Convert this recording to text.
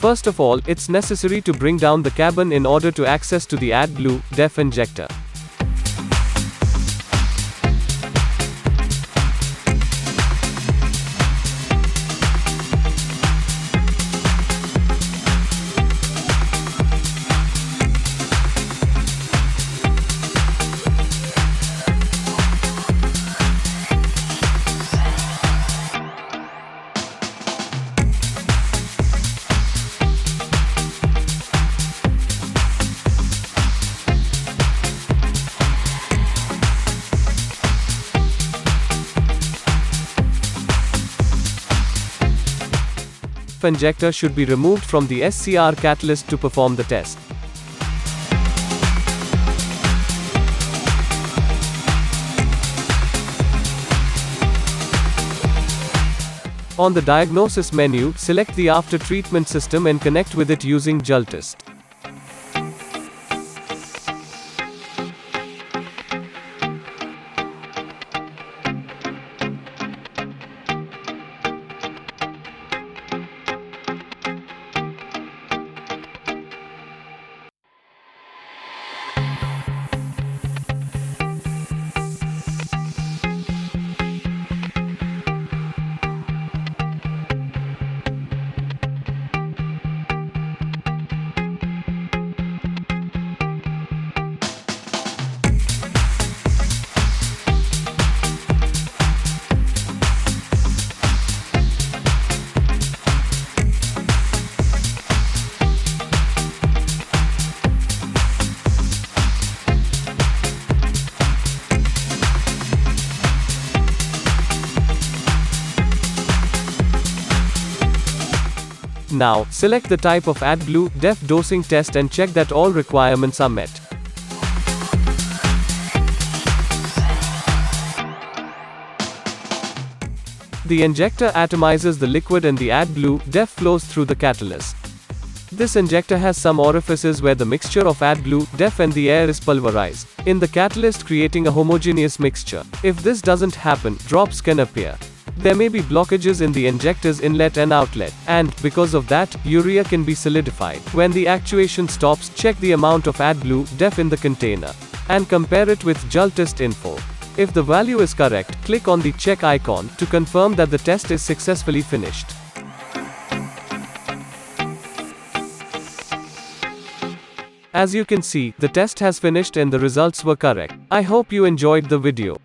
First of all, it's necessary to bring down the cabin in order to access to the AdBlue DEF injector. Injector should be removed from the SCR catalyst to perform the test. On the diagnosis menu, select the after treatment system and connect with it using JULTest. Now, select the type of AdBlue DEF dosing test and check that all requirements are met. The injector atomizes the liquid and the AdBlue DEF flows through the catalyst. This injector has some orifices where the mixture of AdBlue DEF and the air is pulverized in the catalyst, creating a homogeneous mixture. If this doesn't happen, drops can appear. There may be blockages in the injector's inlet and outlet, and, because of that, urea can be solidified. When the actuation stops, check the amount of AdBlue DEF in the container, and compare it with JULTest info. If the value is correct, click on the check icon to confirm that the test is successfully finished. As you can see, the test has finished and the results were correct. I hope you enjoyed the video.